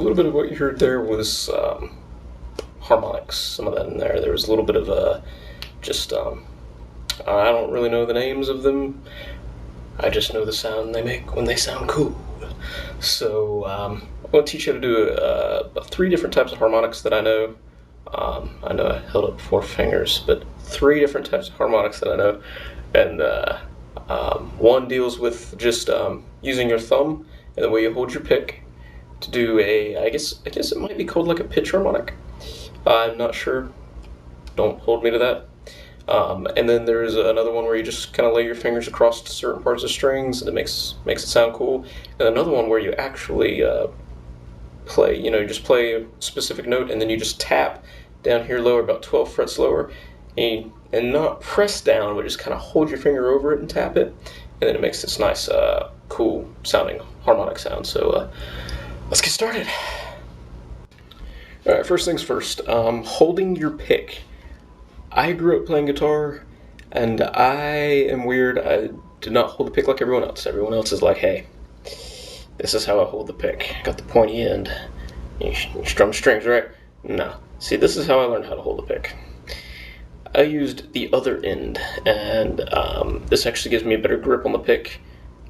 little bit of what you heard there was harmonics, some of that in there. There was a little bit of just, I don't really know the names of them. I just know the sound they make when they sound cool. So I'm going to teach you how to do 3 different types of harmonics that I know. I know I held up 4 fingers, but 3 different types of harmonics that I know. And one deals with just using your thumb and the way you hold your pick to do I guess it might be called like a pitch harmonic. I'm not sure. Don't hold me to that. And then there's another one where you just kind of lay your fingers across certain parts of strings and it makes it sound cool. And another one where you actually play, you just play a specific note and then you just tap down here lower, about 12 frets lower, and not press down, but just kind of hold your finger over it and tap it, and then it makes this nice, cool sounding harmonic sound. So let's get started. All right, first things first, holding your pick. I grew up playing guitar, and I am weird. I did not hold the pick like everyone else. Everyone else is like, hey, this is how I hold the pick. Got the pointy end. You strum strings, right? No. See, this is how I learned how to hold the pick. I used the other end, and this actually gives me a better grip on the pick,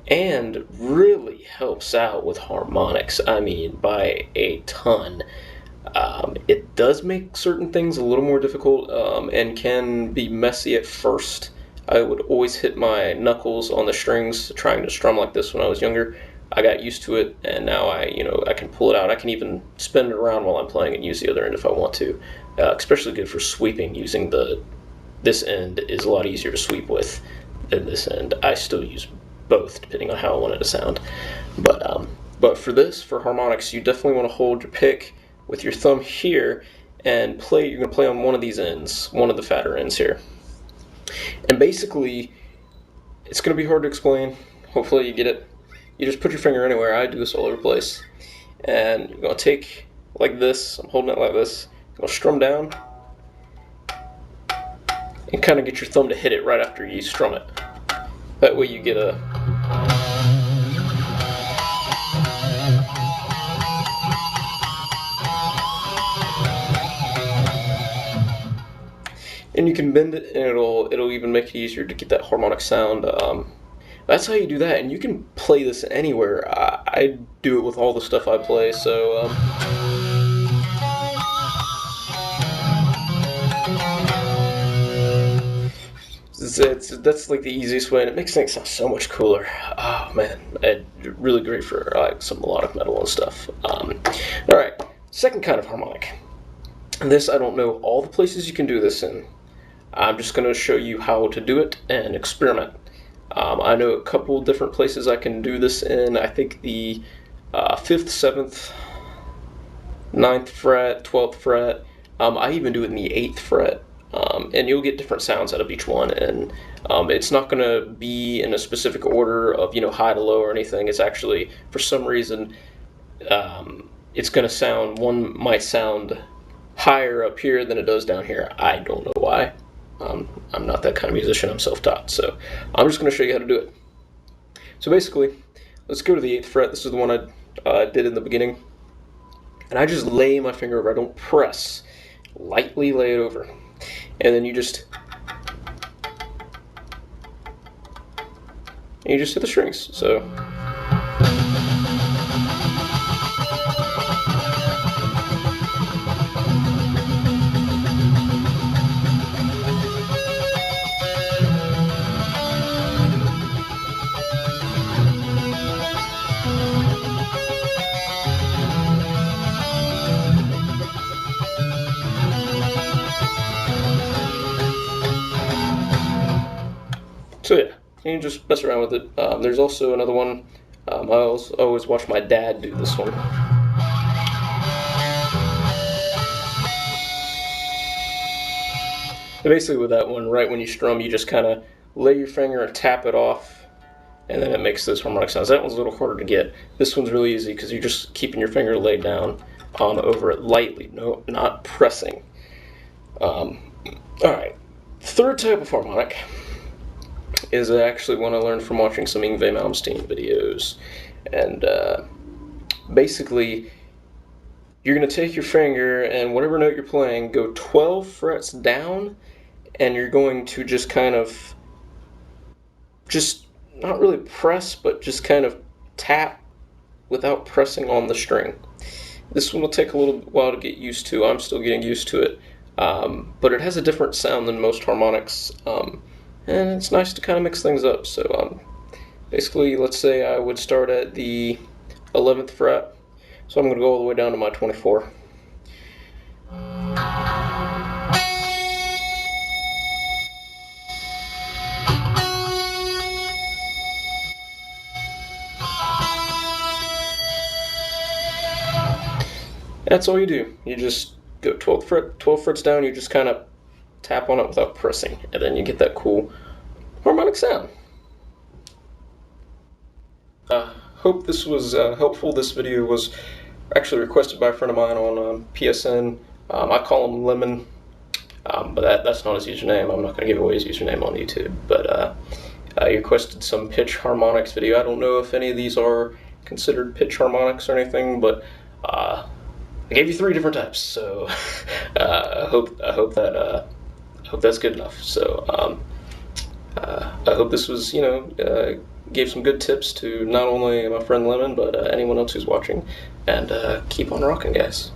and really helps out with harmonics. I mean, by a ton. It does make certain things a little more difficult and can be messy at first. I would always hit my knuckles on the strings trying to strum like this when I was younger. I got used to it, and now I can pull it out. I can even spin it around while I'm playing and use the other end if I want to. Especially good for sweeping. Using this end is a lot easier to sweep with than this end. I still use both depending on how I want it to sound. But for harmonics, you definitely want to hold your pick with your thumb here and play. You're going to play on one of these ends, one of the fatter ends here. And basically, it's going to be hard to explain. Hopefully you get it. You just put your finger anywhere. I do this all over the place. And you're going to take like this. I'm holding it like this. You're going to strum down and kind of get your thumb to hit it right after you strum it. That way you get a... And you can bend it, and it'll even make it easier to get that harmonic sound. That's how you do that, and you can play this anywhere. I do it with all the stuff I play, so that's like the easiest way, and it makes things sound so much cooler. Oh man, really great for some melodic metal and stuff. All right, second kind of harmonic. And this, I don't know all the places you can do this in. I'm just going to show you how to do it and experiment. I know a couple different places I can do this in. I think the 5th, 7th, 9th fret, 12th fret. I even do it in the 8th fret. And you'll get different sounds out of each one. And it's not going to be in a specific order of high to low or anything. It's actually, for some reason, it's going to sound, one might sound higher up here than it does down here. I don't know why. I'm not that kind of musician. I'm self-taught, so I'm just going to show you how to do it. So basically, let's go to the 8th fret. This is the one I did in the beginning. And I just lay my finger over. I don't press. Lightly lay it over. And then you just hit the strings. So... So yeah, you can just mess around with it. There's also another one. I always watch my dad do this one. So basically with that one, right when you strum, you just kind of lay your finger and tap it off, and then it makes those harmonic sounds. That one's a little harder to get. This one's really easy because you're just keeping your finger laid down over it lightly, no, not pressing. Alright, third type of harmonic is actually one I learned from watching some Yngwie Malmsteen videos. And basically, you're going to take your finger and whatever note you're playing, go 12 frets down, and you're going to just kind of, just not really press, but just kind of tap without pressing on the string. This one will take a little while to get used to. I'm still getting used to it. But it has a different sound than most harmonics, and it's nice to kind of mix things up. So basically, let's say I would start at the 11th fret, so I'm going to go all the way down to my 24. That's all you do. You just go 12 frets down, you just kind of tap on it without pressing, and then you get that cool harmonic sound. Hope this was helpful. This video was actually requested by a friend of mine on PSN. I call him Lemon, but that's not his username. I'm not going to give away his username on YouTube. But he requested some pitch harmonics video. I don't know if any of these are considered pitch harmonics or anything, but I gave you 3 different types. So I hope that's good enough. So I hope this was, gave some good tips to not only my friend Lemon, but anyone else who's watching. And keep on rocking, guys.